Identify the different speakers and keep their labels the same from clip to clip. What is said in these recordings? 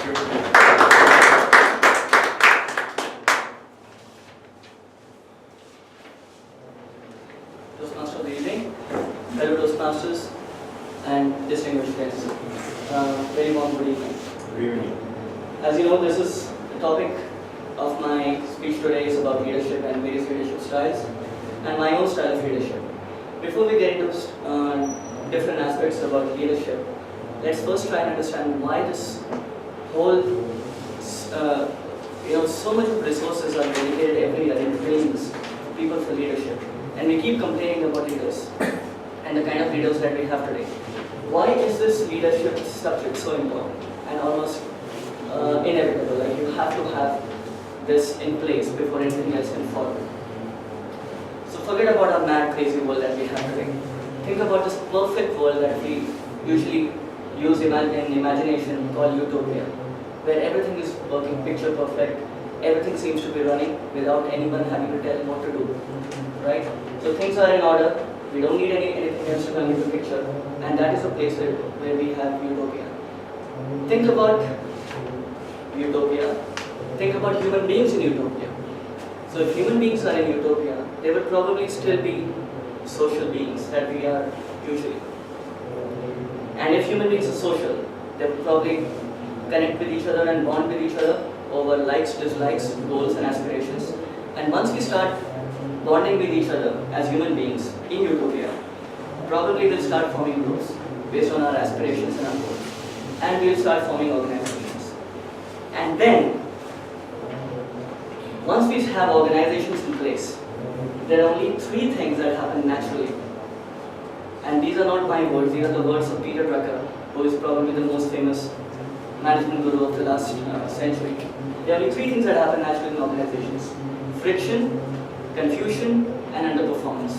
Speaker 1: Toastmaster of the evening, fellow Toastmasters and distinguished guests. Very warm good evening.
Speaker 2: Good evening.
Speaker 1: As you know, this is the topic of my speech today is about leadership and various leadership styles and my own style of leadership. Before we get into different aspects about leadership, let's first try and understand why this whole, so much of resources are dedicated every year in trainings people for leadership. And we keep complaining about leaders and the kind of leaders that we have today. Why is this leadership subject so important and almost inevitable? Like you have to have this in place before anything else can follow. So forget about our mad, crazy world that we have today. Think about this perfect world that we usually use in imagination called utopia, where everything is working picture perfect, everything seems to be running without anyone having to tell what to do, right? So things are in order, we don't need anything else to come into the picture, and that is a place where we have utopia. Think about utopia, think about human beings in utopia. So if human beings are in utopia, they would probably still be social beings that we are usually. And if human beings are social, they would probably connect with each other and bond with each other over likes, dislikes, goals and aspirations. And once we start bonding with each other as human beings in utopia, probably we'll start forming groups based on our aspirations and our goals. And we'll start forming organizations. And then, once we have organizations in place, there are only three things that happen naturally. And these are not my words, these are the words of Peter Drucker, who is probably the most famous management guru of the last century. There are only three things that happen naturally in organizations: friction, confusion, and underperformance.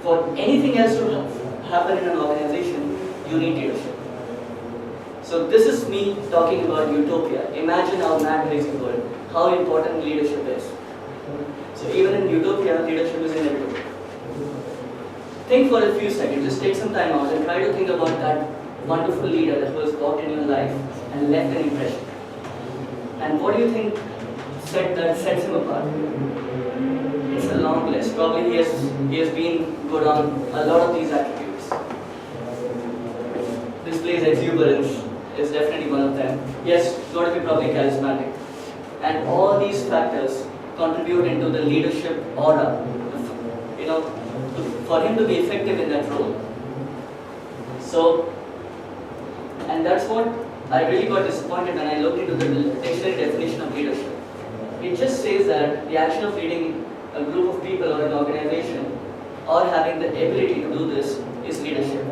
Speaker 1: For anything else to happen in an organization, you need leadership. So this is me talking about utopia. Imagine our mad, crazy world, how important leadership is. So even in utopia, leadership is inevitable. Think for a few seconds, just take some time out and try to think about that wonderful leader that was walked in your life and left an impression. And what do you think sets him apart? It's a long list. Probably he has been good on a lot of these attributes. Displays exuberance is definitely one of them. Yes, got to be probably charismatic. And all these factors contribute into the leadership aura, for him to be effective in that role. So, and that's what I really got disappointed when I looked into the dictionary definition of leadership. It just says that the action of leading a group of people or an organization or having the ability to do this is leadership.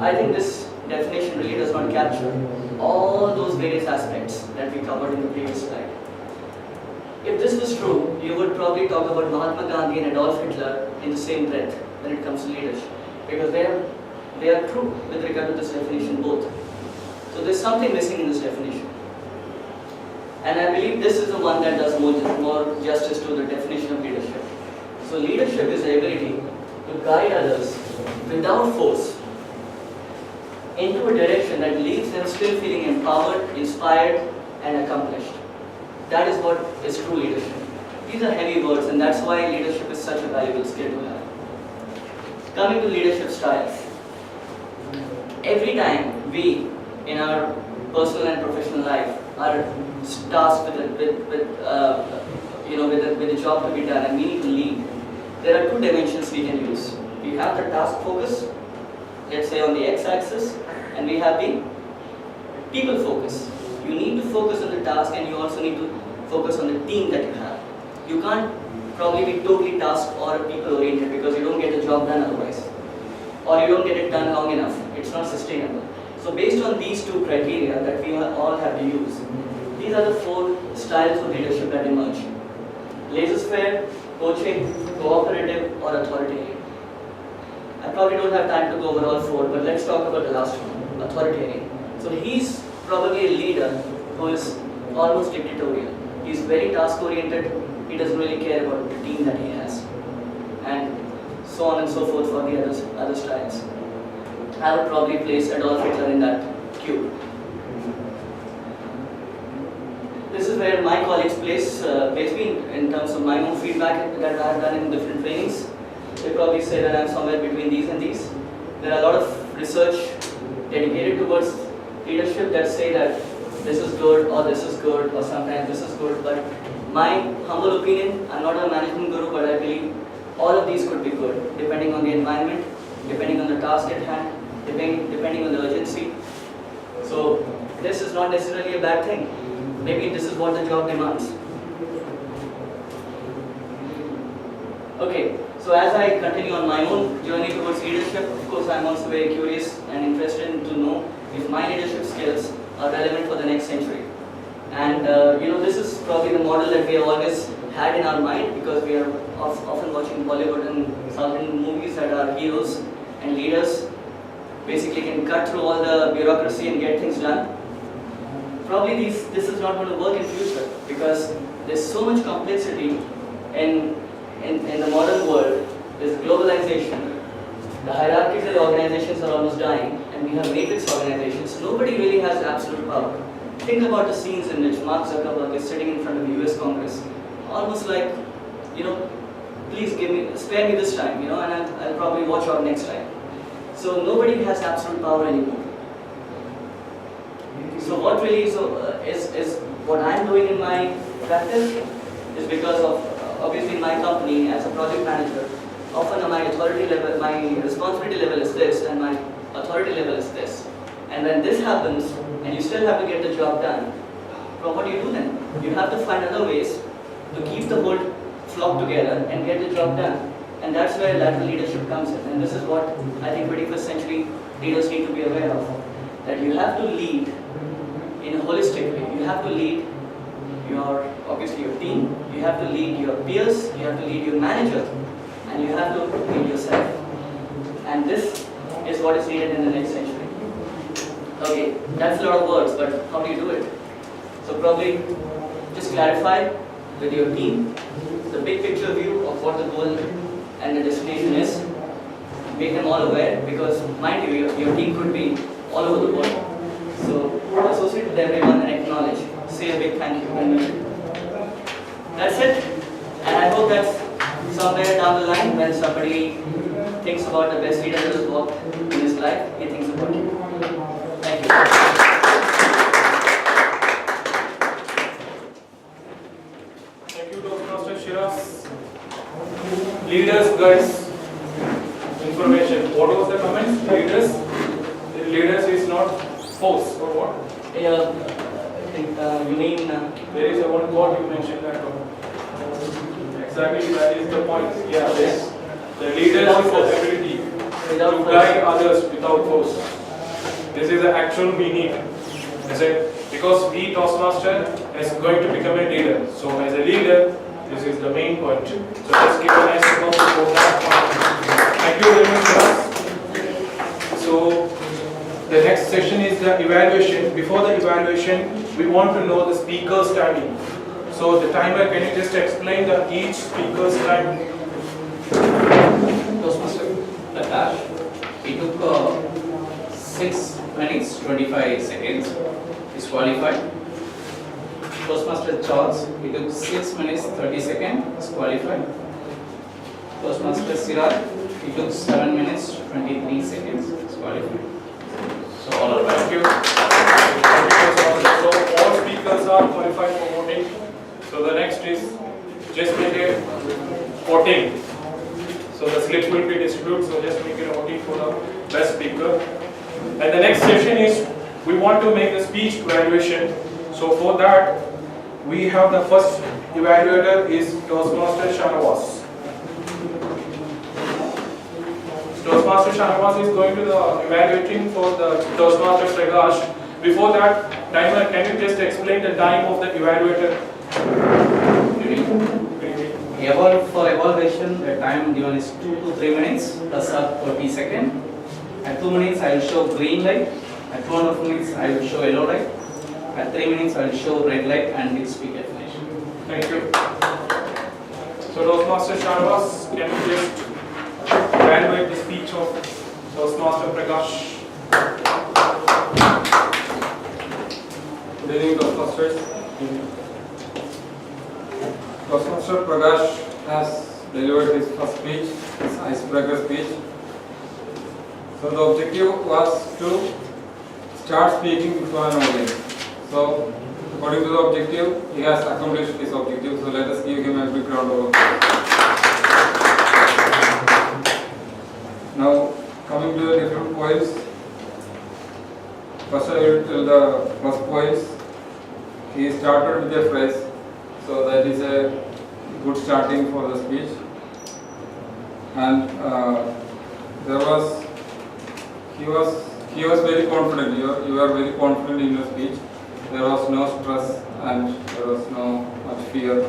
Speaker 1: I think this definition really does not capture all those various aspects that we covered in the previous slide. If this was true, you would probably talk about Mahatma Gandhi and Adolf Hitler in the same breath when it comes to leadership, because they are true with regard to this definition both. So there's something missing in this definition. And I believe this is the one that does more justice to the definition of leadership. So leadership is the ability to guide others without force into a direction that leaves them still feeling empowered, inspired, and accomplished. That is what is true leadership. These are heavy words, and that's why leadership is such a valuable skill to have. Coming to leadership styles. Every time we, in our personal and professional life, are tasked with a job to be done and we need to lead, there are two dimensions we can use. We have the task focus, let's say on the x-axis, and we have the people focus. You need to focus on the task and you also need to focus on the team that you have. You can't probably be totally task or people oriented because you don't get the job done otherwise. Or you don't get it done long enough. It's not sustainable. So based on these two criteria that we all have to use, these are the four styles of leadership that emerge: laissez-faire, coaching, cooperative, or authoritarian. I probably don't have time to go over all four, but let's talk about the last one, authoritarian. So he's probably a leader who is almost dictatorial. He's very task-oriented. He doesn't really care about the team that he has, and so on and so forth for the other styles. I would probably place Adolf Hitler in that queue. this is where my colleagues place me in terms of my own feedback that I have done in different trainings. They probably say that I'm somewhere between these and these. There are a lot of research dedicated towards leadership that say that this is good or this is good or sometimes this is good, but my humble opinion, I'm not a management guru, but I believe all of these could be good depending on the environment, depending on the task at hand, depending on the urgency. So this is not necessarily a bad thing. Maybe this is what the job demands. Okay, so as I continue on my own journey towards leadership, of course I'm also very curious and interested to know if my leadership skills are relevant for the next century. And this is probably the model that we have always had in our mind, because we are often watching Bollywood and South Indian movies that our heroes and leaders basically can cut through all the bureaucracy and get things done. Probably this is not going to work in future, because there's so much complexity in the modern world. There's globalization. The hierarchies of the organizations are almost dying, and we have matrix organizations. Nobody really has absolute power. Think about the scenes in which Mark Zuckerberg is sitting in front of the US Congress, almost like, please spare me this time, and I'll probably watch out next time. So nobody has absolute power anymore. So what really is what I'm doing in my practice is because of, obviously in my company as a project manager, often my authority level, my responsibility level is this and my authority level is this. And when this happens and you still have to get the job done, well, what do you do then? You have to find other ways to keep the whole flock together and get the job done. And that's where lateral leadership comes in. And this is what I think 21st century leaders need to be aware of. That you have to lead in a holistic way. You have to lead obviously your team, you have to lead your peers, you have to lead your manager, and you have to lead yourself. And this is what is needed in the next century. Okay, that's a lot of words, but how do you do it? So probably just clarify with your team the big picture view of what the goal and the destination is. Make them all aware, because mind you, your team could be all over the world. So associate with everyone and acknowledge. Say a big thank you. That's it. And I hope that somewhere down the line, when somebody thinks about the best leader that has walked in his life, he thinks about you. Thank you.
Speaker 2: Thank you, Dr. Shiraz. Leaders, guys. Information. What was the comment? Leaders is not force or what?
Speaker 1: Yeah, I think you mean
Speaker 2: there is a one quote you mentioned that. Exactly, that is the point. Yeah, yes. The leaders is the ability to guide others without force. This is the actual we need. Because we Toastmaster is going to become a leader. So as a leader, this is the main point. So let's give a nice applause for that point. Thank you very much. So the next session is the evaluation. Before the evaluation, we want to know the speaker's timing. So the timer, can you just explain each speaker's time?
Speaker 3: Toastmaster Prakash, he took 6 minutes 25 seconds. Is qualified. Toastmaster Charles, he took 6 minutes 30 seconds. Is qualified. Toastmaster Siraj, he took 7 minutes 23 seconds. Is qualified. So all are
Speaker 2: Thank you. So all speakers are qualified for voting. So the next is just make a voting. So the slip will be distributed. So just make a voting for the best speaker. And the next session is we want to make the speech evaluation. So for that we have the first evaluator is Toastmaster Shanawaz. Toastmaster Shanawaz is going to the evaluating for the Toastmaster Prakash. Before that, timer, can you just explain the time of the evaluator?
Speaker 3: For evaluation, the time given is 2 to 3 minutes plus up 30 seconds. At 2 minutes, I will show green light. At 2.5 minutes, I will show yellow light. At 3 minutes, I will show red light and will speak definition.
Speaker 2: Thank you. So, Toastmaster Shanavas, can you just evaluate the speech of Toastmaster Prakash?
Speaker 4: Good evening, Toastmasters. Toastmaster Prakash has delivered his first speech, his icebreaker speech. So the objective was to start speaking before an audience. So according to the objective, he has accomplished his objective. So let us give him a big round of applause. Now coming to the different points. First I will tell the first points. He started with a phrase. So that is a good starting for the speech. And he was very confident. You were very confident in your speech. There was no stress and there was no much fear.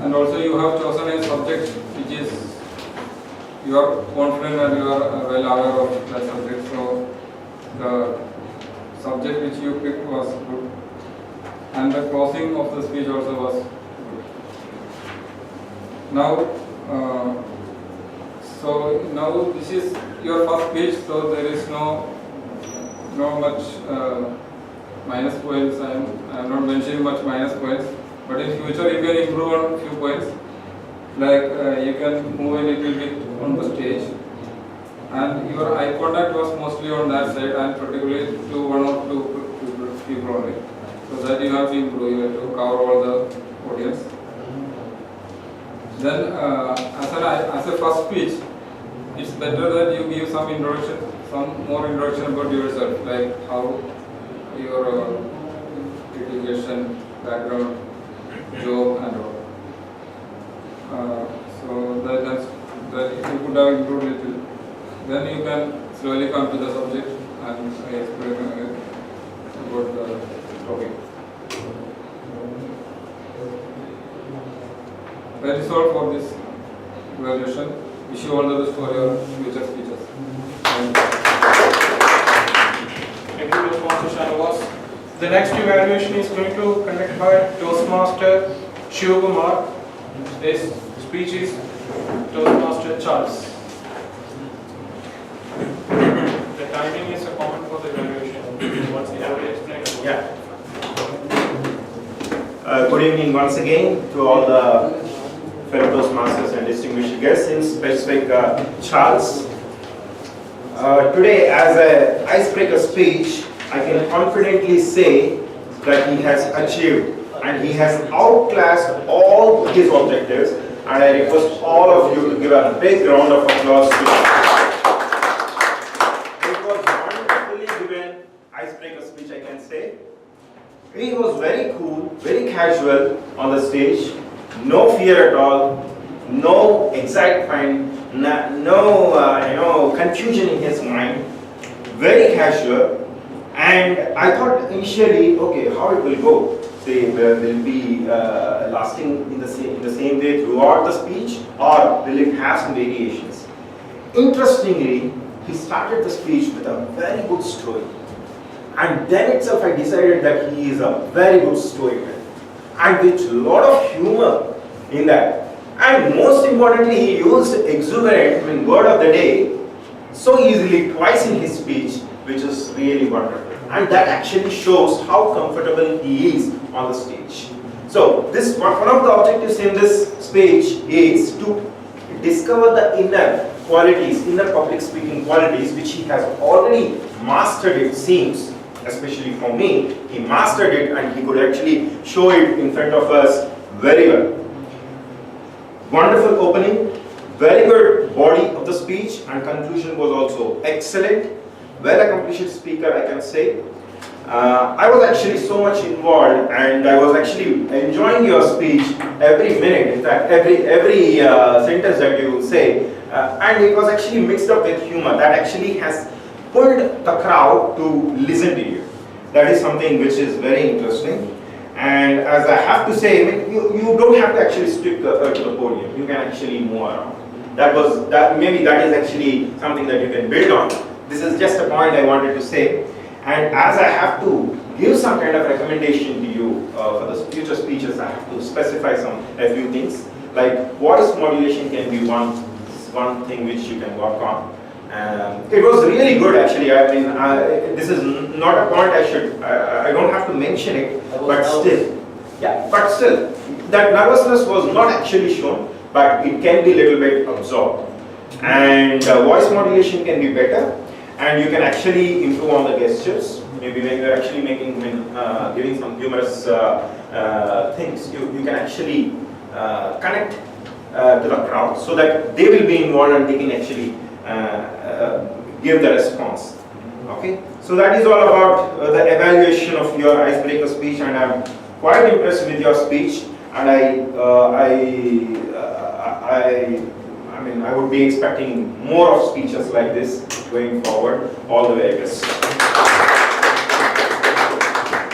Speaker 4: And also you have chosen a subject which is, you are confident and you are well aware of that subject. So the subject which you picked was good. And the closing of the speech also was good. Now, now this is your first speech, so there is no much minus points. I am not mentioning much minus points, but in future you can improve on a few points. Like you can move a little bit on the stage, and your eye contact was mostly on that side, and particularly to one or two people only. So that you have to improve. You have to cover all the audience. Then, as a first speech, it's better that you give some more introduction about yourself, like how your education, background, job, and all. So that if you could have improved a little, then you can slowly come to the subject and explain about the topic. That is all for this evaluation. Wish you all the best for your future speeches.
Speaker 2: Thank you, Toastmaster Shanavas. The next evaluation is going to conducted by Toastmaster Shivakumar. His speech is Toastmaster Charles. The timing is a comment for the evaluation. Once you have it explained.
Speaker 5: Yeah. Good evening once again to all the fellow Toastmasters and distinguished guests, in specific Charles. Today, as an icebreaker speech, I can confidently say that he has achieved and he has outclassed all his objectives, and I request all of you to give a big round of applause to him. It was wonderfully given icebreaker speech, I can say. He was very cool, very casual on the stage, no fear at all, no excitement, no confusion in his mind, very casual. And I thought initially, okay, how it will go? Say, will it be lasting in the same way throughout the speech, or will it have some variations? Interestingly, he started the speech with a very good story. And then itself I decided that he is a very good storyteller, and with a lot of humor in that. And most importantly, he used exuberant word of the day so easily twice in his speech, which is really wonderful. And that actually shows how comfortable he is on the stage. So this one of the objectives in this speech is to discover the inner qualities, inner public speaking qualities, which he has already mastered, it seems. Especially for me, he mastered it and he could actually show it in front of us very well. Wonderful opening, very good body of the speech, and conclusion was also excellent. Well accomplished speaker, I can say. I was actually so much involved, and I was actually enjoying your speech every minute. In fact, every sentence that you say, and it was actually mixed up with humor. That actually has pulled the crowd to listen to you. That is something which is very interesting. And as I have to say, you don't have to actually stick to the podium. You can actually move around. Maybe that is actually something that you can build on. This is just a point I wanted to say. And as I have to give some kind of recommendation to you for the future speeches, I have to specify a few things. Like voice modulation can be one thing which you can work on. It was really good actually. I mean, this is not a point I don't have to mention it, but still, that nervousness was not actually shown, but it can be a little bit absorbed. And voice modulation can be better, and you can actually improve on the gestures. Maybe when you're actually giving some humorous things, you can actually connect to the crowd so that they will be involved and they can actually give the response. Okay, so that is all about the evaluation of your icebreaker speech, and I'm quite impressed with your speech, and I mean, I would be expecting more of speeches like this going forward. All the very best.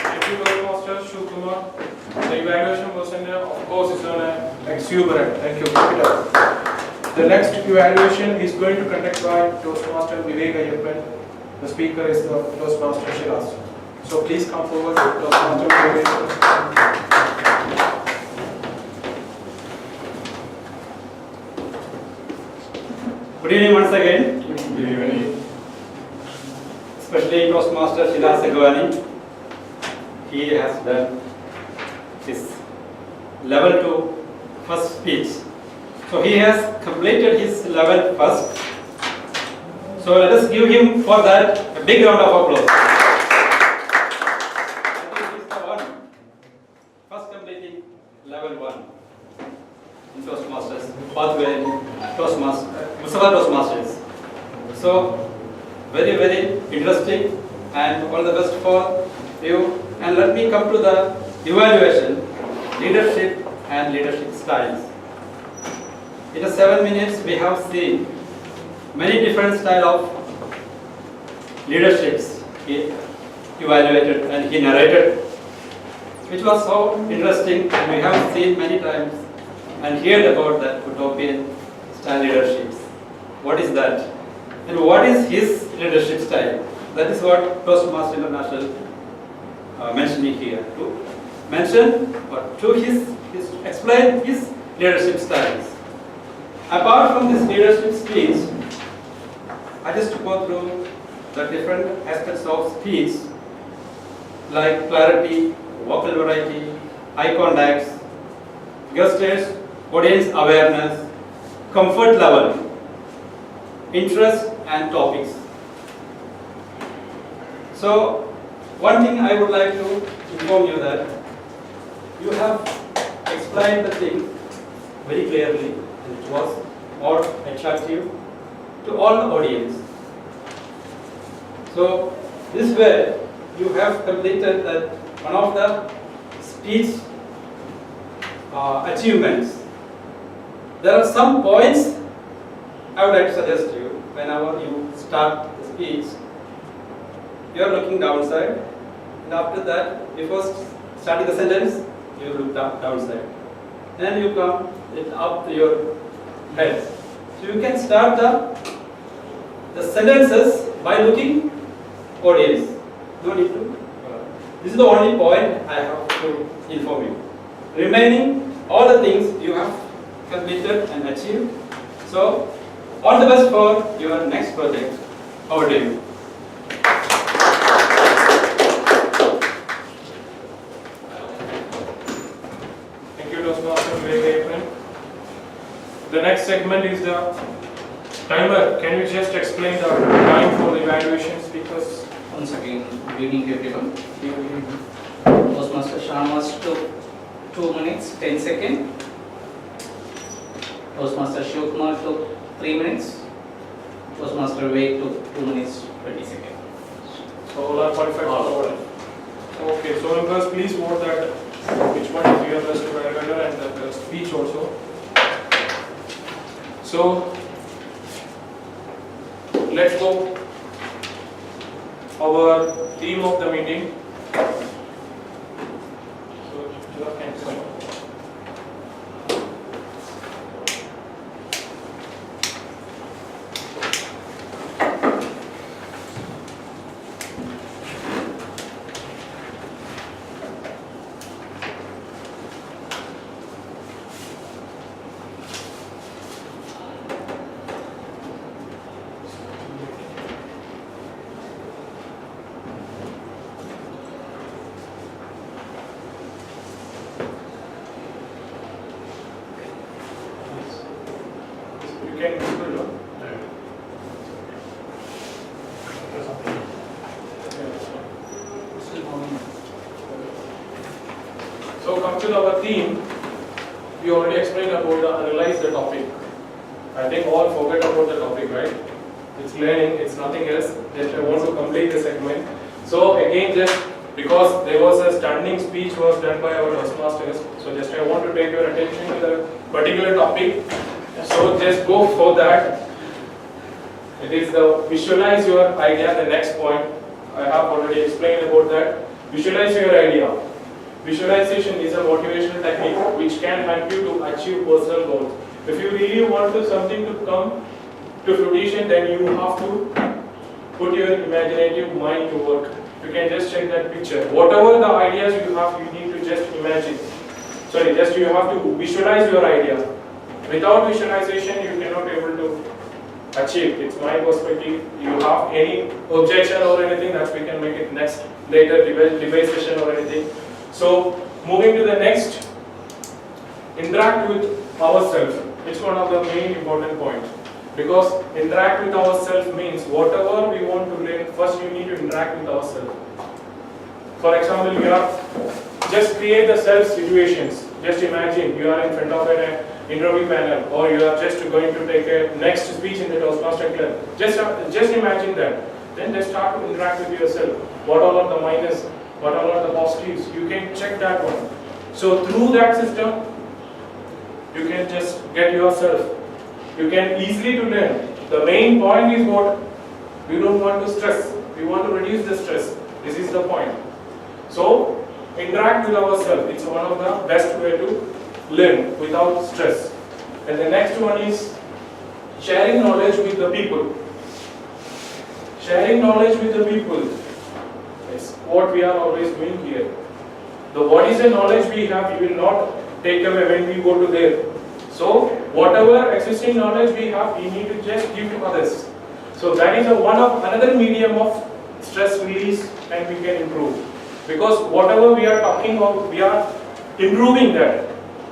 Speaker 2: Thank you very much, Mr. Shukumar. The evaluation procedure, of course, is exuberant. Thank you. Keep it up. The next evaluation is going to conduct by Toastmaster Vivek Ayyappan. The speaker is the Toastmaster Shiraz. So please come forward, Toastmaster Vivek.
Speaker 6: Good evening once again.
Speaker 2: Good evening.
Speaker 6: Especially Toastmaster Shiraz Sagwani. He has done his level 2 first speech. So he has completed his level first. So let us give him for that a big round of applause. I think he is the one first completing level 1 in Toastmasters pathway Mussafah Toastmasters. So very interesting, and all the best for you. And let me come to the evaluation, leadership and leadership styles. In the 7 minutes we have seen many different style of leaderships he evaluated and he narrated, which was so interesting, and we have seen many times and heard about that utopian style leaderships. What is that? And what is his leadership style? That is what Toastmasters International mentioning here. To mention or to explain his leadership styles. Apart from this leadership speech, I just go through the different aspects of speech, like clarity, vocal variety, eye contacts, gestures, audience awareness, comfort level, interest and topics. So one thing I would like to inform you that you have explained the thing very clearly, and it was more attractive to all the audience. So this way you have completed that one of the speech achievements. There are some points I would like to suggest you. Whenever you start the speech, you are looking downside, and after that, before starting the sentence, you look downside. Then you come up to your head. So you can start the sentences by looking audience. No need to. This is the only point I have to inform you. Remaining, all the things you have completed and achieved. So, all the best for your next project. Over to you.
Speaker 2: Thank you, Toastmaster Vivek Ayyappan. The next segment is the timer. Can you just explain the time for the evaluation speakers?
Speaker 3: Once again, good evening to everyone. Toastmaster Shamas took 2 minutes 10 seconds. Toastmaster Shivkumar took 3 minutes. Toastmaster Vivek took 2 minutes 20 seconds.
Speaker 2: So all are qualified for the Okay, so members, please vote that which one is your best evaluator and the speech also. So let's go. Our theme of the meeting. So, thank you. can improve, no? So come to our theme. We already explained about the analyze the topic. I think all forget about the topic, right? It's learning, it's nothing else. Just I want to complete the segment. So again, just because there was a standing speech was done by our Toastmasters, so just I want to take your attention to the particular topic. So just go for that. It is the visualize your idea, the next point. I have already explained about that. Visualize your idea. Visualization is a motivational technique which can help you to achieve personal goals. If you really want something to come to fruition, then you have to put your imaginative mind to work. You can just check that picture. Whatever the ideas you have, you need to just imagine. Sorry, just you have to visualize your idea. Without visualization, you cannot be able to achieve. It's my perspective. You have any objection or anything that we can make it next later debate session or anything. So moving to the next, interact with ourselves. It's one of the main important points. Because interact with ourselves means whatever we want to learn, first you need to interact with ourselves. For example, you are just create the self situations. Just imagine you are in front of an interview panel, or you are just going to take a next speech in the Toastmaster club. Just imagine that. Then just start to interact with yourself. What all are the minus? What all are the positives? You can check that one. So through that system, you can just get yourself. You can easily to learn. The main point is what? We don't want to stress. We want to reduce the stress. This is the point. So interact with ourselves. It's one of the best way to learn without stress. And the next one is sharing knowledge with the people. Sharing knowledge with the people is what we are always doing here. What is the knowledge we have, we will not take away when we go to there. So whatever existing knowledge we have, we need to just give to others. So that is another medium of stress release, and we can improve. Because whatever we are talking about, we are improving that.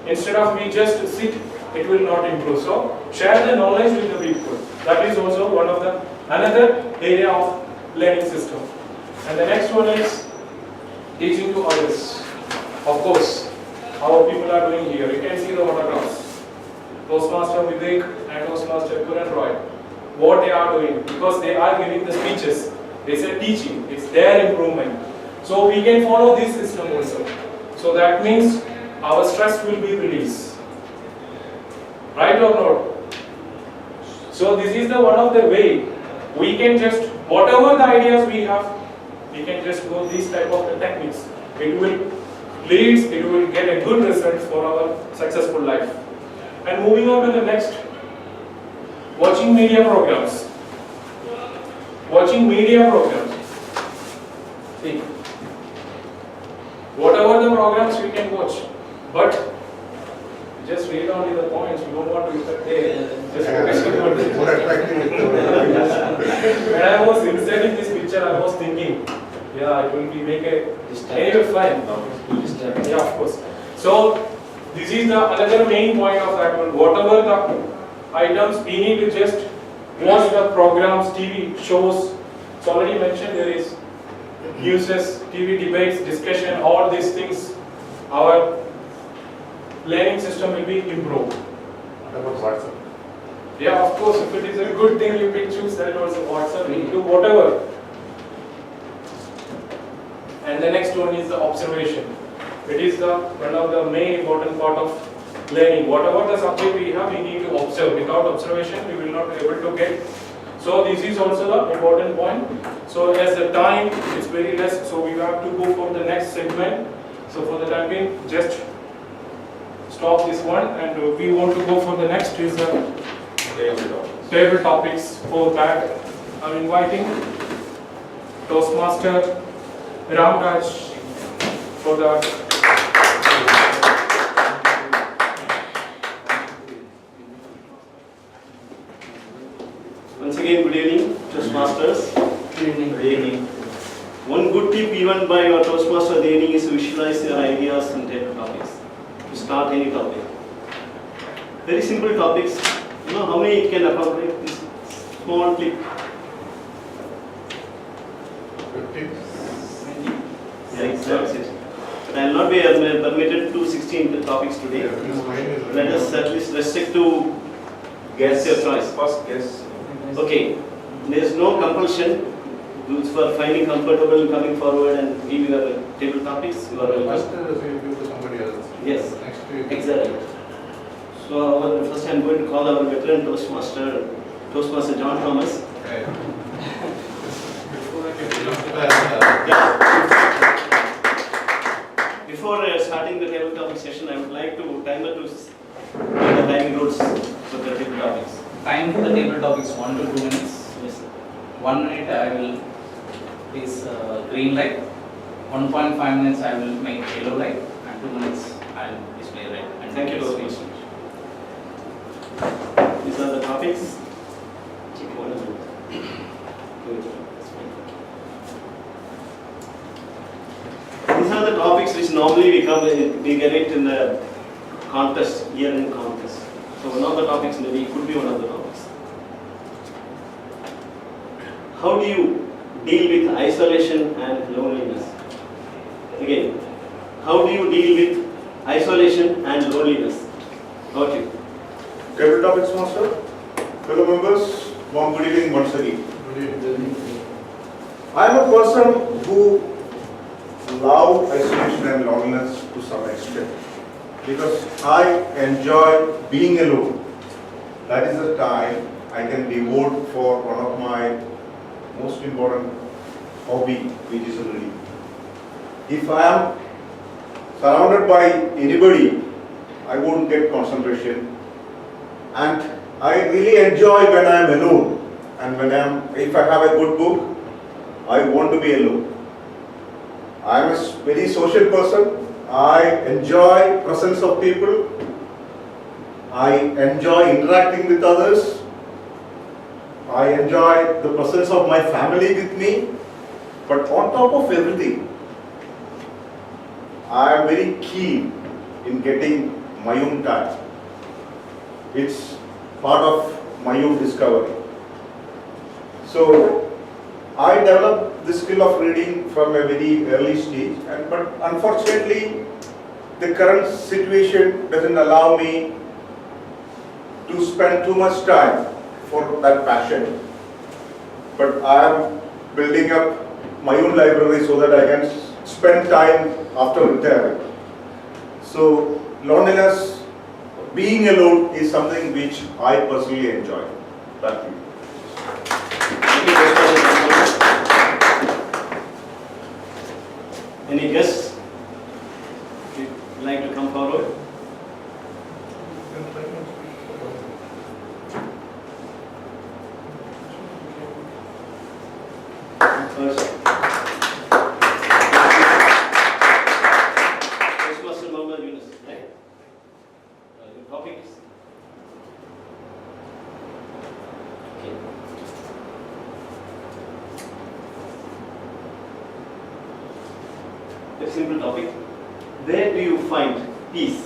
Speaker 2: Instead of we just sit, it will not improve. So share the knowledge with the people. That is also one of the another area of learning system. And the next one is teaching to others. Of course, how people are doing here. You can see the autographs. Toastmaster Vivek and Toastmaster Kuran Roy. What they are doing, because they are giving the speeches. They say teaching. It's their improvement. So we can follow this system also. So that means our stress will be released. Right or not? So this is the one of the way we can just, whatever the ideas we have, we can just go these type of the techniques. It will get a good result for our successful life. And moving on to the next, watching media programs. Watching media programs. See, whatever the programs we can watch, but just read only the points. You don't want to look at just focus on this. When I was inserting this picture, I was thinking, yeah, it will be make a anyway fine. Yeah, of course. So this is the another main point of that one. Whatever the items, we need to just watch the programs, TV shows. It's already mentioned there is newses, TV debates, discussion, all these things. Our learning system will be improved.
Speaker 7: What about WhatsApp?
Speaker 2: Yeah, of course, if it is a good thing, you can choose that also. WhatsApp, you do whatever. And the next one is the observation. It is one of the main important part of learning. Whatever the subject we have, we need to observe. Without observation, we will not be able to get. So this is also the important point. So as the time is very less, so we have to go for the next segment. So for the time being, just stop this one, and we want to go for the next is table topics. For that, I'm inviting Toastmaster Ramraj for the
Speaker 8: once again, good evening, Toastmasters.
Speaker 1: Good evening.
Speaker 8: Good evening. One good tip given by your Toastmaster evening is to visualize your ideas and table topics. To start any topic. Very simple topics. You know how many it can accommodate this small clip?
Speaker 7: 50.
Speaker 8: Yeah, that's it. But I will not be permitted to 16 topics today. Let us at least restrict to guess your choice.
Speaker 5: First guess.
Speaker 8: Okay, there is no compulsion. Those for finding comfortable coming forward and give your table topics, you are
Speaker 7: First,
Speaker 8: welcome.
Speaker 7: we give to somebody else.
Speaker 8: Yes,
Speaker 7: Next week.
Speaker 8: exactly. So first I am going to call our veteran Toastmaster John Thomas.
Speaker 7: Okay.
Speaker 8: Yeah. Before starting the table topic session, I would like to timer to give the timing rules for the table topics.
Speaker 3: Time for the table topics 1 to 2 minutes.
Speaker 8: Yes, sir.
Speaker 3: 1 minute I will is green light. 1.5 minutes I will make yellow light, and 2 minutes I will display red. And
Speaker 8: Thank you,
Speaker 3: display
Speaker 8: Toastmaster. These are the topics. Check 1 minute. Good. That's fine. These are the topics which normally we get it in the contest, year-end contest. So one of the topics maybe could be one of the topics. How do you deal with isolation and loneliness? Again, how do you deal with isolation and loneliness? How do you?
Speaker 9: Table topics, master. Fellow members, warm good evening once again. I am a person who love isolation and loneliness to some extent because I enjoy being alone. That is the time I can devote for one of my most important hobby, which is reading. If I am surrounded by anybody, I won't get concentration. And I really enjoy when I am alone. And if I have a good book, I want to be alone. I am a very social person. I enjoy presence of people. I enjoy interacting with others. I enjoy the presence of my family with me. But on top of everything, I am very keen in getting my own time. It's part of my own discovery. So I developed the skill of reading from a very early stage, but unfortunately the current situation doesn't allow me to spend too much time for that passion. But I am building up my own library so that I can spend time after retiring. So loneliness, being alone is something which I personally enjoy. Thank you.
Speaker 8: Thank you, Toastmaster. Any guests? Would like to come forward? First. Toastmaster Muhammad Yunus, right? The topic is? Okay. A simple topic. Where do you find peace?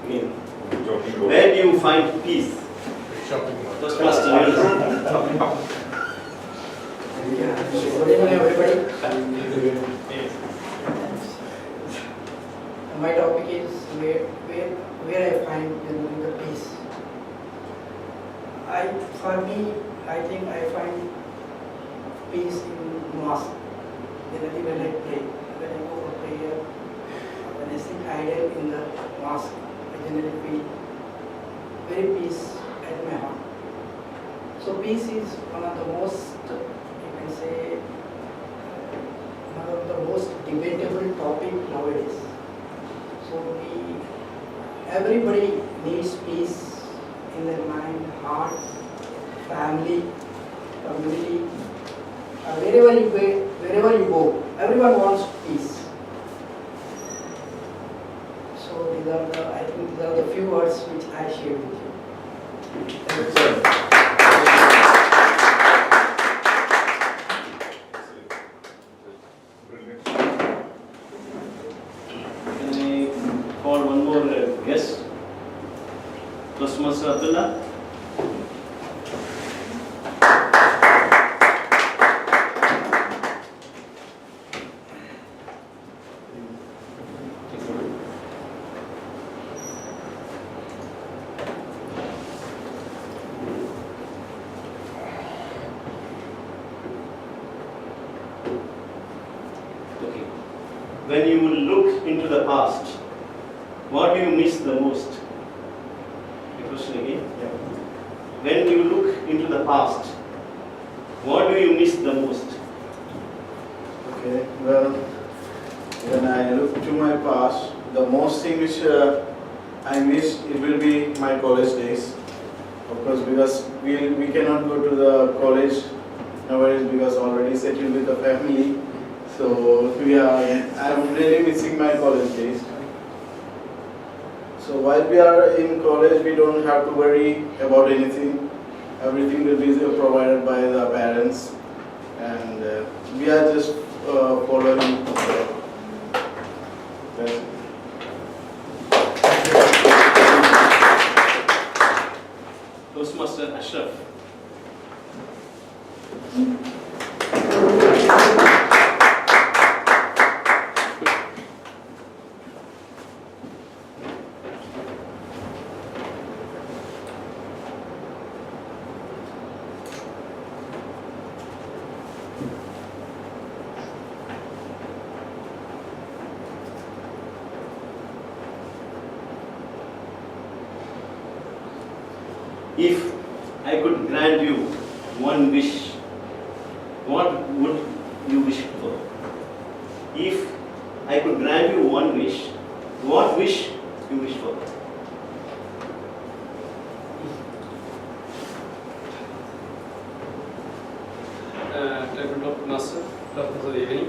Speaker 8: Again. Where do you find peace?
Speaker 7: Shopping mall.
Speaker 8: Toastmaster Yunus.
Speaker 10: Good evening, everybody. My topic is where I find the peace. For me, I think I find peace in mosque. Generally, when I pray, when I go for prayer, when I sit idle in the mosque, I generally feel very peace at my heart. So peace is one of the most, you can say, one of the most debatable topic nowadays. So everybody needs peace in their mind, heart, family, community. Wherever you go, everyone wants peace. So I think these are the few words which I share with you. Thank you.
Speaker 8: Can I call one more guest? Toastmaster Abdullah. Okay. When you look into the past, what do you miss the most? The question again. When you look into the past, what do you miss the most?
Speaker 11: Okay, well, when I look to my past, the most thing which I miss, it will be my college days. Of course, because we cannot go to the college nowadays because already settled with the family. So I'm really missing my college days. So while we are in college, we don't have to worry about anything. Everything will be provided by the parents, and we are just following. That's it.
Speaker 8: Toastmaster Ashraf. If I could grant you one wish, what would you wish for? If I could grant you one wish, what wish you wish for?
Speaker 6: Dr. Master, Dr. Evening,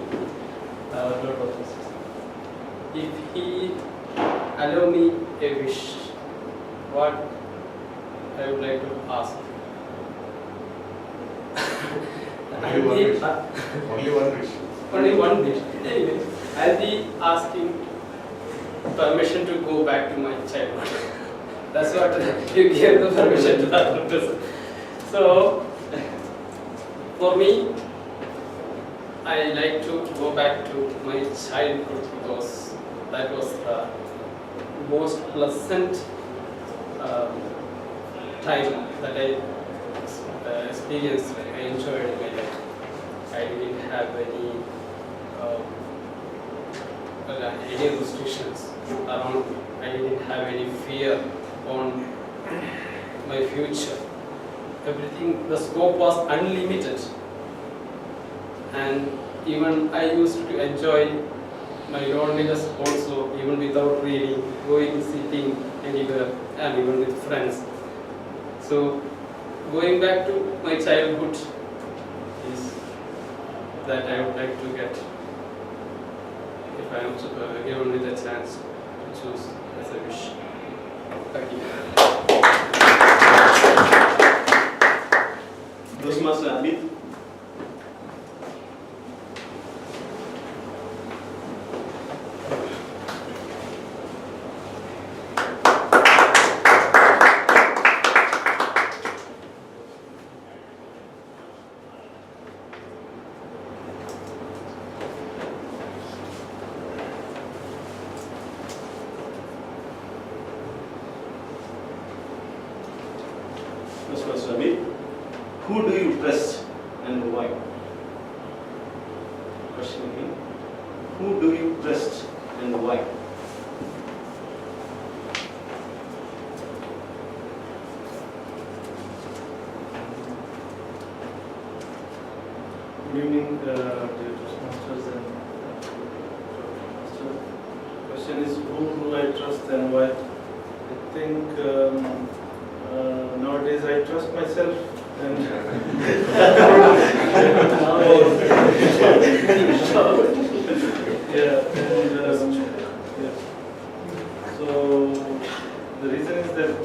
Speaker 6: if he allow me a wish, what I would like to ask?
Speaker 7: Only one wish.
Speaker 6: Only one wish. Anyway, I'll be asking permission to go back to my childhood. That's what you gave the permission to that person. So, for me, I like to go back to my childhood because that was the most pleasant time that I experienced. I enjoyed in my life. I didn't have any restrictions around. I didn't have any fear on my future. Everything, the scope was unlimited, and even I used to enjoy my loneliness also, even without reading, going, sitting anywhere, and even with friends. So, going back to my childhood is that I would like to get, if I am given with a chance to choose as a wish. Thank you.
Speaker 8: Toastmaster Abid. Toastmaster Abid. Who do you trust and why? Question again. Who do you trust and why?
Speaker 12: Good evening, dear Toastmasters and Toastmasters. Question is, who do I trust and why? I think nowadays I trust myself and So the reason is that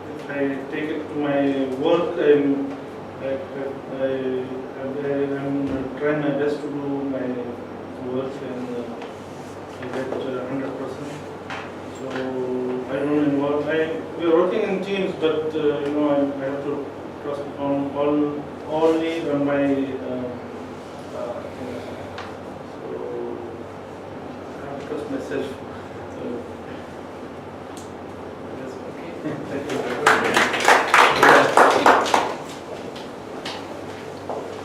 Speaker 12: if I take it to my work, I'm trying my best to do my work, and get 100%. So I don't involve. We are working in teams, but I have to trust on only on my. So I have to trust myself. So that's okay. Thank you.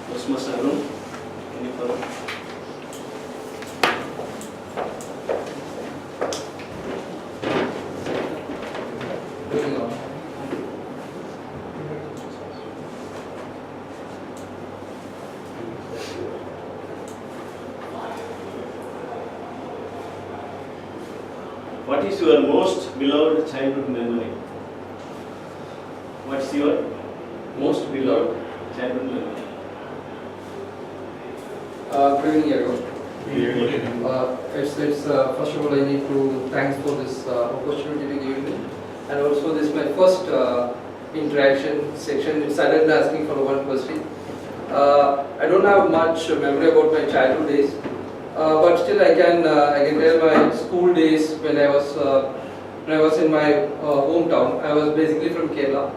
Speaker 8: Toastmaster Arun, any further?
Speaker 13: Moving on.
Speaker 8: What is your most beloved childhood memory? What's your most beloved childhood memory?
Speaker 13: Good evening, everyone. It's first of all, I need to thanks for this opportunity to give me, and also this is my first interaction section. It's suddenly asking for one question. I don't have much memory about my childhood days, but still I can tell my school days when I was in my hometown. I was basically from Kerala.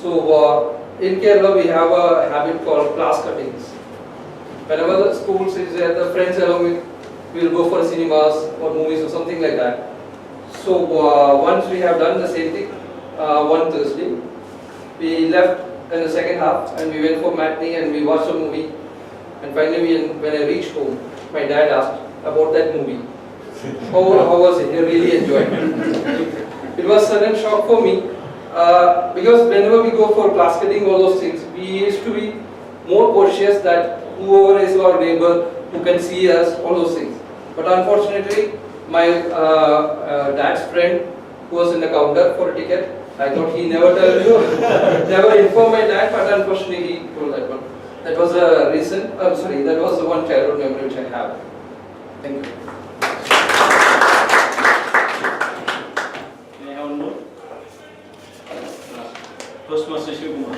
Speaker 13: So in Kerala we have a habit called class cuttings. Whenever the schools is there, the friends along with, we will go for cinemas or movies or something like that. So once we have done the same thing, one Thursday, we left in the second half and we went for matinee and we watched a movie. And finally, when I reached home, my dad asked about that movie. How was it? I really enjoyed it. It was a sudden shock for me because whenever we go for class cutting, all those things, we used to be more cautious that whoever is our neighbor who can see us, all those things. But unfortunately, my dad's friend who was in the counter for a ticket, I thought he never never informed my dad, but unfortunately he told that one. That was a reason, that was the one childhood memory which I have. Thank you.
Speaker 8: May I have one more? Toastmaster Shivkumar.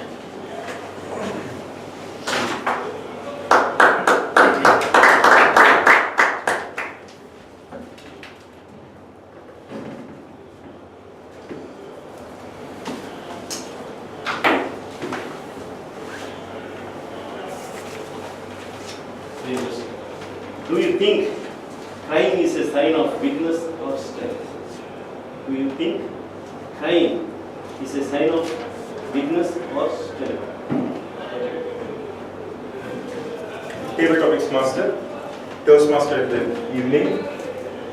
Speaker 8: Do you think crying is a sign of weakness or strength? Do you think crying is a sign of weakness or strength?
Speaker 5: Table Topics Master, Toastmaster of the evening,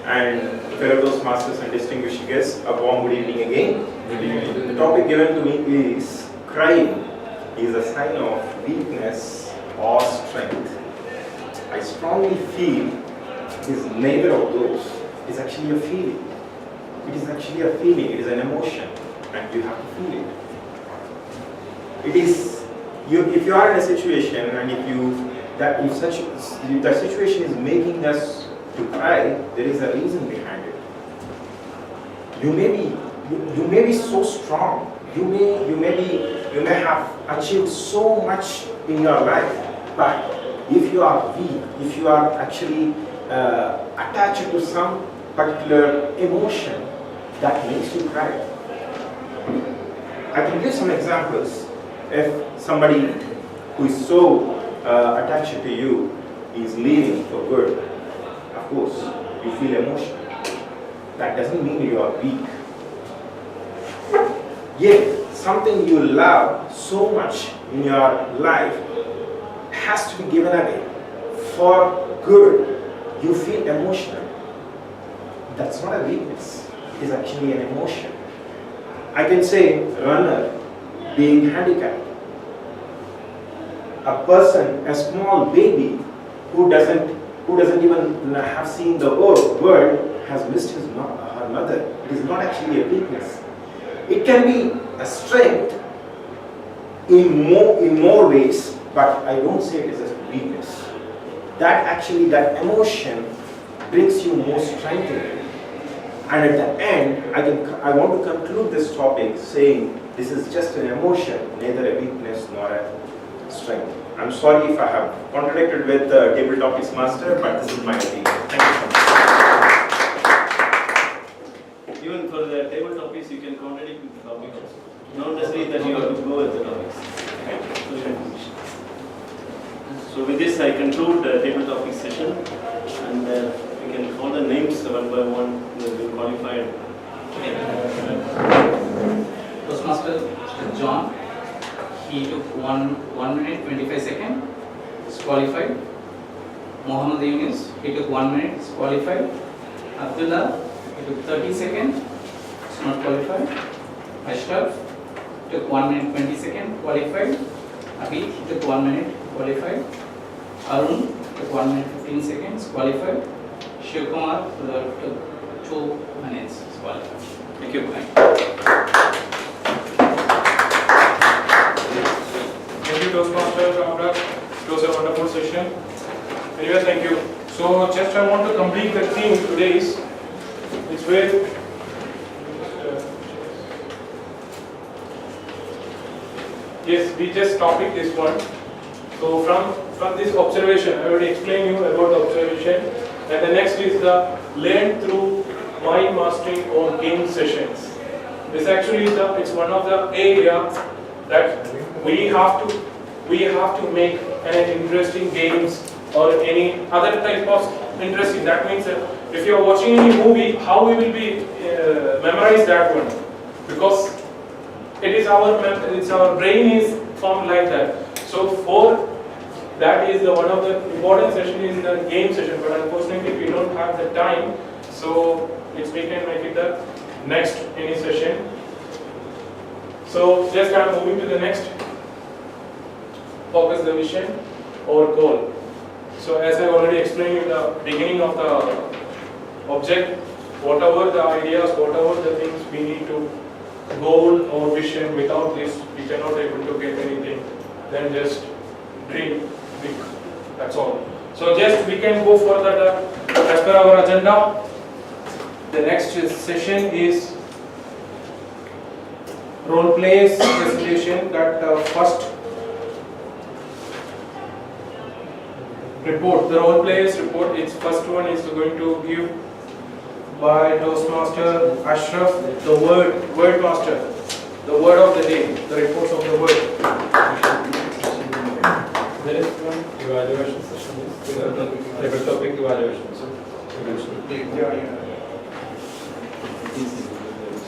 Speaker 5: and fellow Toastmasters and distinguished guests, a warm good evening again. The topic given to me is crying is a sign of weakness or strength. I strongly feel it is neither of those. It is actually a feeling. It is actually a feeling. It is an emotion, and you have to feel it. It is if you are in a situation and if that situation is making us to cry, there is a reason behind it. You may be so strong. You may have achieved so much in your life, but if you are weak, if you are actually attached to some particular emotion that makes you cry. I can give some examples. If somebody who is so attached to you is leaving for good, of course, you feel emotion. That doesn't mean you are weak. Yet, something you love so much in your life has to be given away for good. You feel emotional. That's not a weakness. It is actually an emotion. I can say runner being handicapped. A person, a small baby who doesn't even have seen the world has missed her mother. It is not actually a weakness. It can be a strength in more ways, but I don't say it is a weakness. That emotion brings you more strength in it. And at the end, I want to conclude this topic saying this is just an emotion, neither a weakness nor a strength. I'm sorry if I have contradicted with the Table Topics Master, but this is my opinion. Thank you so much.
Speaker 8: I conclude the table topic session, and we can call the names one by one who have been qualified.
Speaker 3: Toastmaster Mr. John, he took 1 minute 25 seconds, is qualified. Muhammad Yunus, he took 1 minute, is qualified. Abdullah, he took 30 seconds, is not qualified. Ashraf took 1 minute 20 seconds, qualified. Abhi, he took 1 minute, qualified. Arun took 1 minute 15 seconds, qualified. Shivkumar took 2 minutes, is qualified. Thank you.
Speaker 2: Thank you, Toastmaster Ramraj. It was a wonderful session. Anyway, thank you. So, just I want to complete the theme today's. It's where yes, we just topic this one. So, from this observation, I will explain you about the observation. And the next is the learn through mind mastering or game sessions. This actually is it's one of the areas that we have to make an interesting games or any other type of interesting. That means that if you are watching any movie, how we will be memorize that one, because it is our brain is formed like that. So for that is the one of the important session is the game session, but unfortunately we don't have the time. So we can make it the next any session. So just I'm moving to the next. Focus the vision or goal. So as I already explained in the beginning of the object, whatever the ideas, whatever the things we need to goal or vision, without this we cannot able to get anything. Then just dream big. That's all. So just we can go further as per our agenda. The next session is role plays presentation. That first report, the role players report. Its first one is going to give by Toastmaster Ashraf, the word master, the word of the day, the reports of the word.
Speaker 4: There is one evaluation session, table topic evaluation.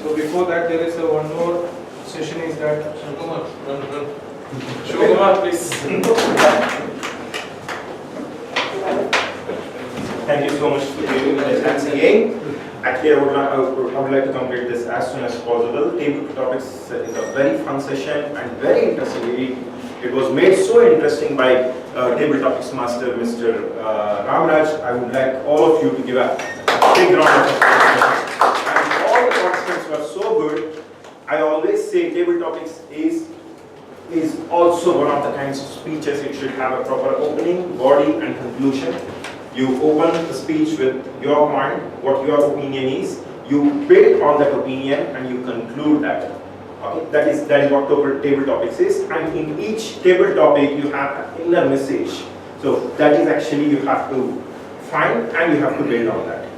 Speaker 2: So before that, there is one more session. Is that
Speaker 7: Shivkumar, run.
Speaker 2: Shivkumar, please.
Speaker 5: Thank you so much for giving me the chance again. Actually, I would like to complete this as soon as possible. Table topics is a very fun session and very interesting. It was made so interesting by Table Topics Master Mr. Ramraj. I would like all of you to give a big round of applause. And all the participants were so good. I always say Table Topics is also one of the kinds of speeches. It should have a proper opening, body and conclusion. You open the speech with your point, what your opinion is. You build on that opinion and you conclude that. Okay, that is what table topics is. And in each table topic you have an inner message. So that is actually you have to find and you have to build on that.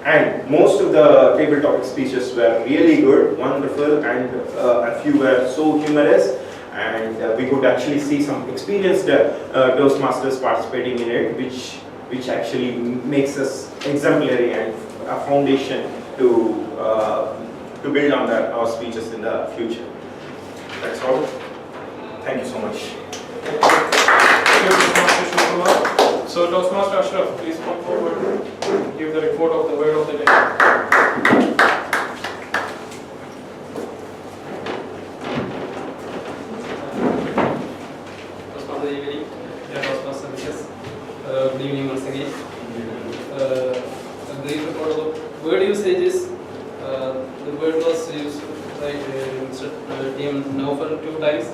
Speaker 5: And most of the table topic speeches were really good, wonderful, and a few were so humorous. And we could actually see some experienced Toastmasters participating in it, which actually makes us exemplary and a foundation to build on our speeches in the future. That's all. Thank you so much.
Speaker 2: So Toastmaster Ashraf, please come forward, give the report of the word of the day.
Speaker 14: Good evening once again. A brief report about word usages. The word was used by Team Naufal 2 times,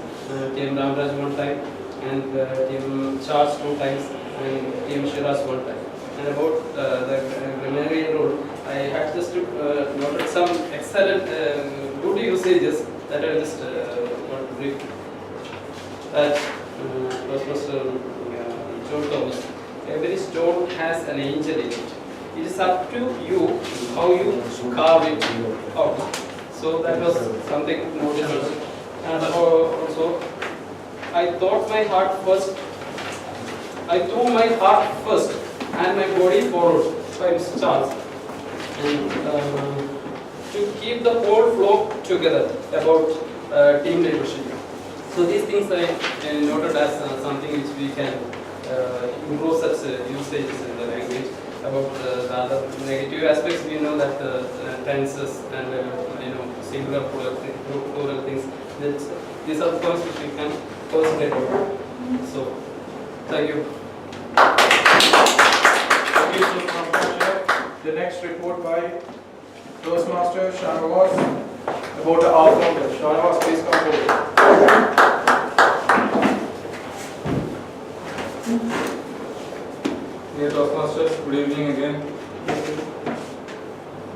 Speaker 14: Team Ramraj 1 time, and Team Charles 2 times, and Team Shiraz 1 time. And about the grammarian rule, I had just noted some excellent good usages that I just want to brief. That was John Thomas. Every stone has an angel in it. It is up to you how you carve it out. So that was something noticeable. And also, I thought my heart first. I threw my heart first and my body followed by Mr. Charles. And to keep the whole flow together about team leadership. So these things I noted as something which we can improve such usages in the language. About the other negative aspects, we know that tenses and singular plural things. These are the points which we can concentrate on. So, thank you.
Speaker 2: The next report by Toastmaster Shanavas about the outcome. Shanavas, please come forward.
Speaker 4: Dear Toastmasters, good evening again.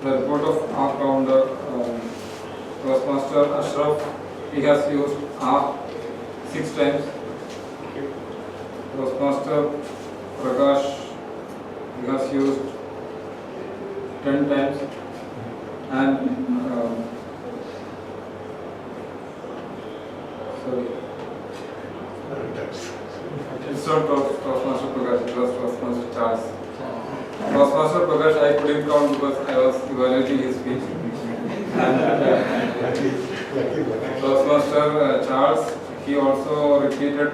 Speaker 4: The report of our founder, Toastmaster Ashraf, he has used R 6 times. Toastmaster Prakash, he has used 10 times. And it's not Toastmaster Prakash, it was Toastmaster Charles. Toastmaster Prakash, I couldn't count because I was evaluating his speech. And Toastmaster Charles, he also repeated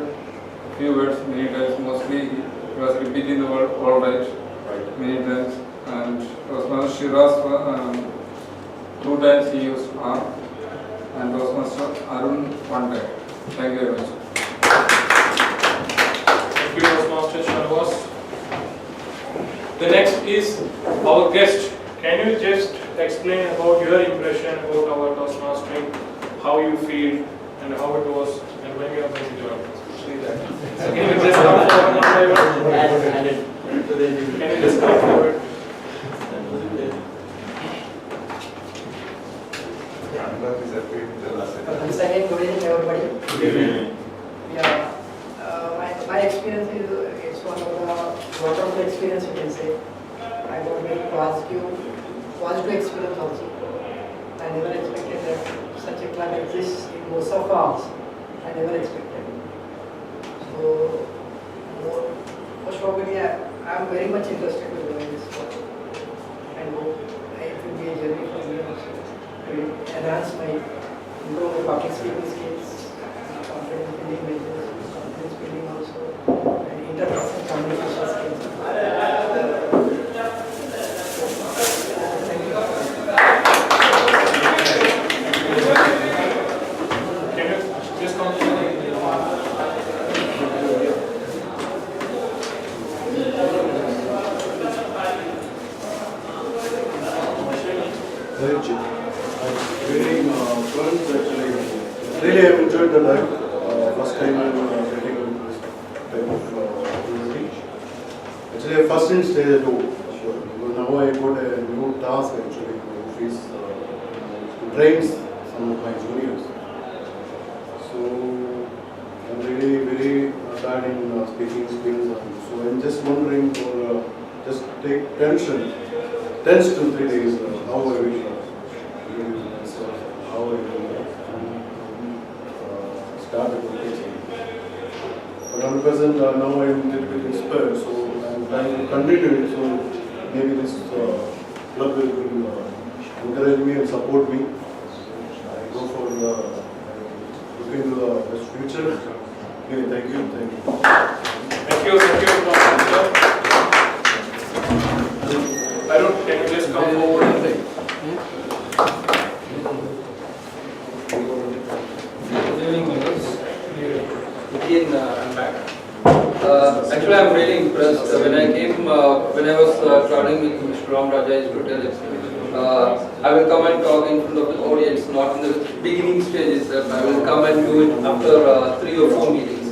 Speaker 4: few words many times. Mostly he was repeating the word all right many times. And Toastmaster Shiraz, 2 times he used R. And Toastmaster Arun 1 time. Thank you very much.
Speaker 2: Thank you, Toastmaster Shanavas. The next is our guest. Can you just explain about your impression about our Toastmastering, how you feel, and how it was, and when you are going to join? Especially that. So can you just come forward one by one? Can you just come forward?
Speaker 10: Once again, good evening, everybody.
Speaker 2: Good evening.
Speaker 10: Yeah, my experience is it's one of the wonderful experience you can say. I got very positive experience also. I never expected that such a club exists in Mussafah. I never expected. So most probably I am very much interested in doing this work. And hope it will be a journey for me also to enhance improve my public speaking skills, confidence building measures, confidence building also, and interpersonal communication skills.
Speaker 2: Can you just come forward?
Speaker 15: Really, I have enjoyed the life. First time I'm getting this type of speech. Actually, I first didn't stay at home. Because now I got a new task actually to face to train some of my juniors. So I'm really very bad in speaking skills. So I'm just wondering for just take 10 to 3 days how I will how I will start the teaching. But on present now I'm a little bit inspired, so I'm trying to continue it. So maybe this club will encourage me and support me. I go for look into the best future. Okay, thank you.
Speaker 2: Thank you, Arun, can you just come forward?
Speaker 13: Again, I'm back. Actually, I'm really impressed. When I came, when I was traveling with Mr. Ram Raja, I used to tell him, I will come and talk in front of the audience, not in the beginning stages. I will come and do it after 3 or 4 meetings.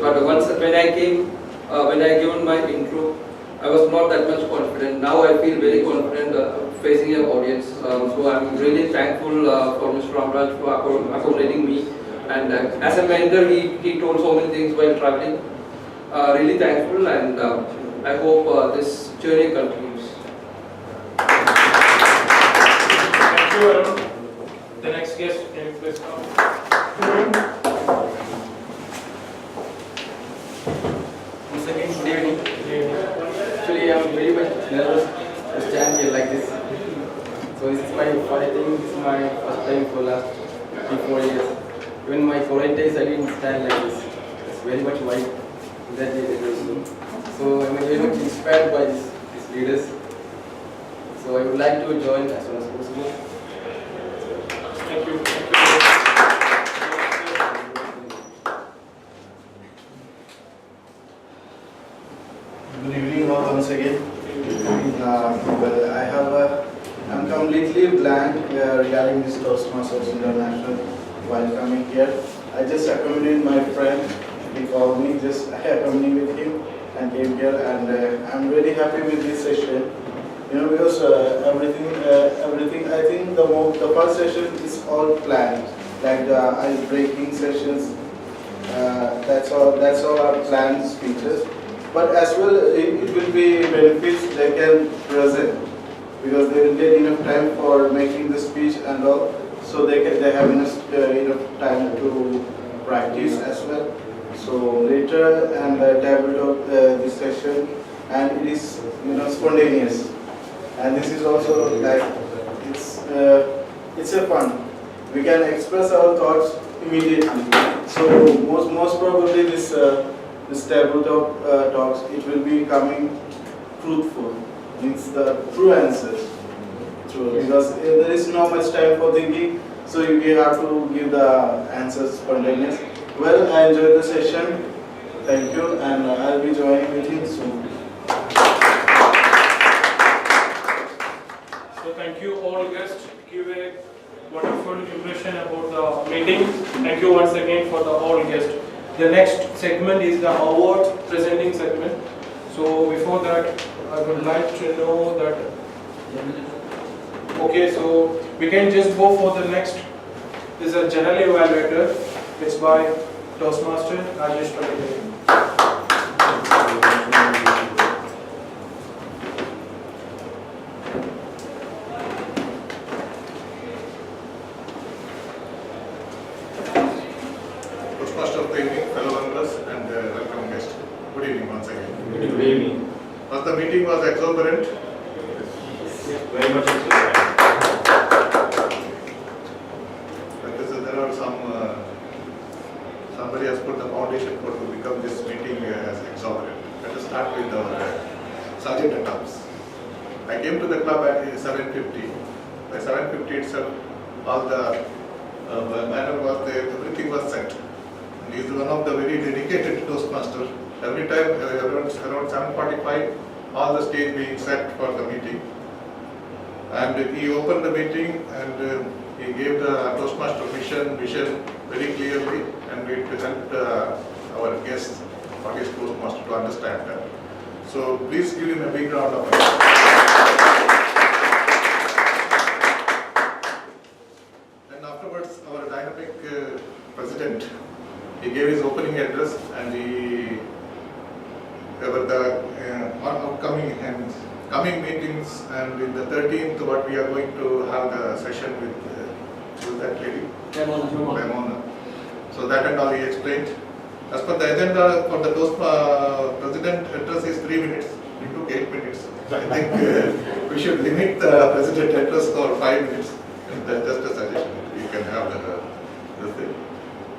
Speaker 13: But once when I came, when I given my intro, I was not that much confident. Now I feel very confident facing an audience. So I'm really thankful for Mr. Ramraj for accommodating me. And as a mentor, he told so many things while traveling. Really thankful, and I hope this journey continues.
Speaker 2: Thank you, Arun. The next guest, can you please come?
Speaker 16: Once again, good nervous to stand here like this. So this is my first time for last 3-4 years. Even my college days I didn't stand like this. It's very much white in that day also. So I'm very much inspired by these leaders. So I would like to join as soon as possible.
Speaker 2: Thank you.
Speaker 11: Good evening all once again. Well, I'm completely blank regarding this Toastmasters International while coming here. I just accompanied my friend. He called me, I accompanied with him and came here, and I'm very happy with this session. Because everything. I think the first session is all planned, like the ice-breaking sessions. That's all our planned speeches. But as well, it will be benefits they can present, because they will get enough time for making the speech and all, so they have enough time to practice as well. So later and the tabletop this session, and it is spontaneous, and this is also like it's a fun. We can express our thoughts immediately. So most probably this tabletop talks, it will be coming truthful, means the true answers. True, because there is no much time for thinking, so you have to give the answers spontaneous. Well, I enjoyed the session. Thank you, and I'll be joining with you soon.
Speaker 2: So thank you all guests. Give a wonderful impression about the meeting. Thank you once again for the all guests. The next segment is the award presenting segment. So before that, I would like to know that. Okay, so we can just go for the next. This is a general evaluator. It's by Toastmaster Rajesh Patel.
Speaker 7: Toastmaster training, fellow members, and welcome guests. Good evening once again.
Speaker 2: Good evening.
Speaker 7: The meeting was exuberant.
Speaker 8: Very much exuberant.
Speaker 7: There are somebody has put the foundation for to become this meeting as exuberant. Let us start with our sergeant at arms. I came to the club at 7:50. By 7:50 itself, all the manner was there, everything was set. And he is one of the very dedicated Toastmasters. Every time, around 7:45, all the stage being set for the meeting. And he opened the meeting and he gave the Toastmaster vision very clearly, and it helped our guests, what is Toastmaster, to understand that. So please give him a big round of applause. And afterwards, our dynamic president, he gave his opening address, and he about the upcoming and coming meetings, and in the 13th, what we are going to have the session with who's that lady? Ramona. So that and all he explained. As per the agenda for the president address is 3 minutes. We took 8 minutes. I think we should limit the president address for 5 minutes. And that's just a suggestion. You can have the thing.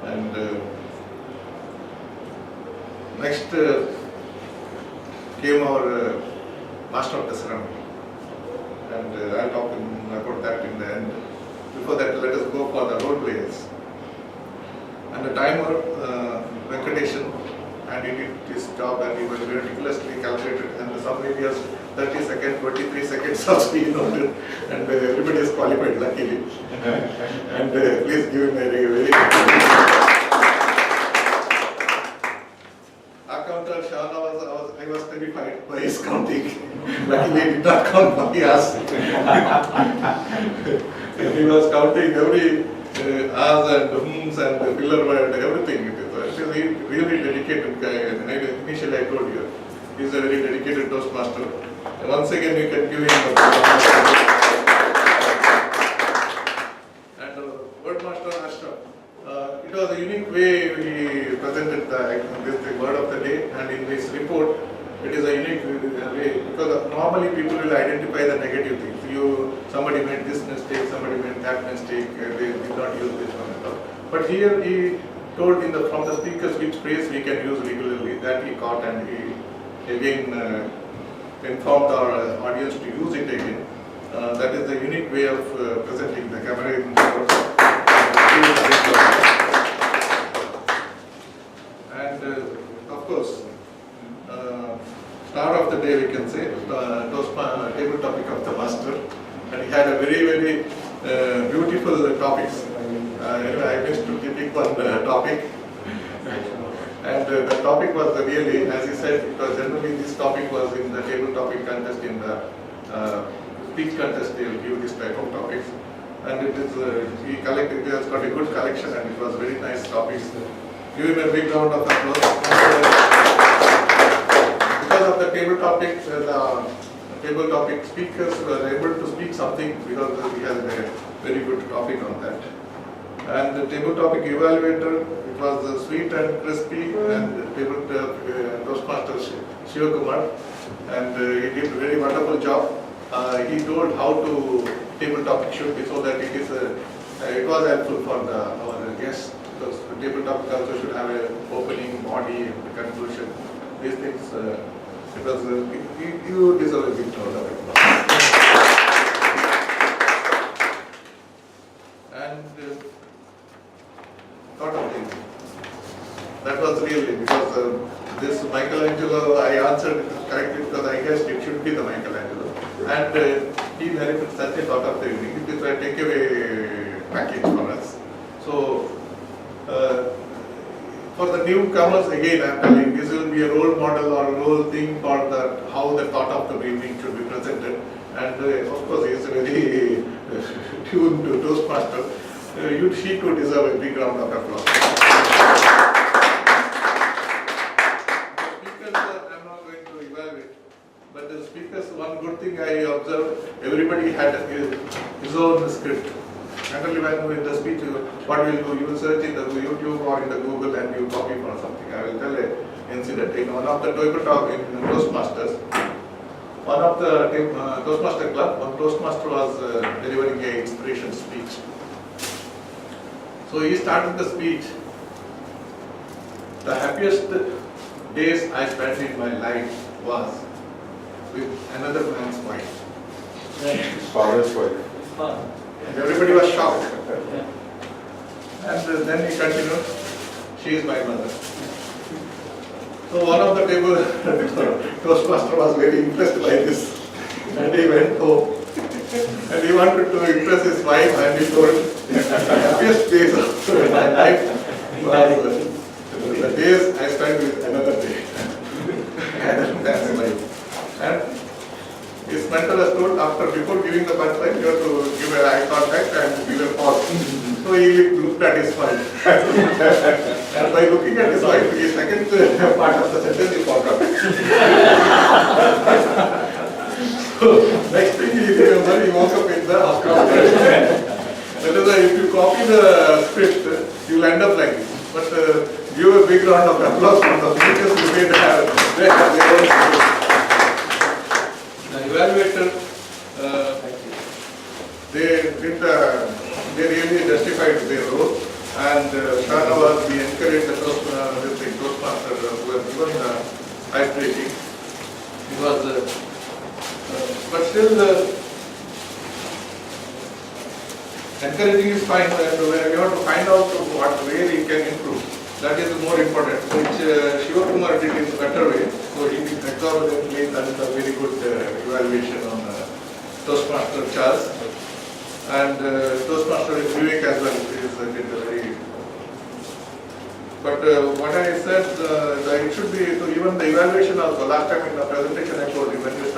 Speaker 7: And next came our master of the ceremony. And I'll talk about that in the end. Before that, let us go for the role players. And the timer, Venkateshan, and he did his job, and he was ridiculously calculated. And some areas, 30 seconds, 23 seconds also he noted, and everybody is qualified, luckily. And please give him a very Accountant Shahna I was terrified by his counting. Luckily, he did not count what he asked. He was counting every ahs and hums and the filler word, everything. It is a really dedicated guy. And initially I told you, he is a very dedicated Toastmaster. And once again, you can give him a and Wordmaster Ashraf. It was a unique way he presented the word of the day, and in his report, It is a unique way, because normally people will identify the negative things. Somebody made this mistake, somebody made that mistake, they did not use this one at all. But here he told from the speakers which phrase we can use regularly, that he caught, and he again informed our audience to use it again. That is the unique way of presenting the camera in and of course, star of the day we can say, table topic of the master, and he had a very, very beautiful topics. Anyway, I missed to pick one topic, and the topic was really, as he said, because generally this topic was in the table topic contest, in the speech contest they will give this type of topics, and it is he has got a good collection, and it was very nice topics. Give him a big round of applause. Because of the table topics, the table topic speakers were able to speak something because we had a very good topic on that. And the table topic evaluator, it was sweet and crispy, and table Toastmaster Shivakumar, and he did a very wonderful job. He told how to table topic should be, so that it was helpful for our guests, because the table topic also should have an opening, body, and conclusion. These things, because you deserve a big round of applause. And lot of things. That was really, because this Michelangelo, I answered correctly because I guessed it should be the Michelangelo. And he narrated such a lot of the evening. It is a takeaway package for us. So, for the newcomers, again I am telling, this will be a role model or a role thing for how the thought of the evening should be presented. And of course, he is very tuned to Toastmaster. She too deserve a big round of applause. The speakers, I am not going to evaluate, but the speakers, one good thing I observed, everybody had his own script. Generally, when in the speech, what will do? You will search in the YouTube or in the Google and you copy for something. I will tell an incident. In one of the table talk in Toastmasters, one of the Toastmaster club, one Toastmaster was delivering an inspiration speech. So he started the speech. The happiest days I spent in my life was with another man's wife.
Speaker 9: Father's wife.
Speaker 7: And everybody was shocked. And then he continued, she is my mother. So one of the table Toastmaster was very impressed by this. And he went home. And he wanted to impress his wife, and he told, the happiest days of my life was the days I spent with another day. That's life. And his mentor has told, before giving the punchline, you have to give an eye contact and give a pause. So he looked at his wife. And by looking at his wife, the second part of the sentence he forgot. So next thing he remembered, he woke up in the hospital. That is why if you copy the script, you will end up like this. But give a big round of applause for the speakers who made they have their own script. The evaluator, they really justified their role, and Shana we encouraged the Toastmaster who have given ice breaking. It was, but still, encouraging is fine, and we have to find out what way we can improve. That is more important, which Shivakumar did in a better way. So he exorbitantly done a very good evaluation on Toastmaster Charles. And Toastmaster Vivek as well is did a very. But what I said, it should be, so even the evaluation also, last time in the presentation I told you, when you start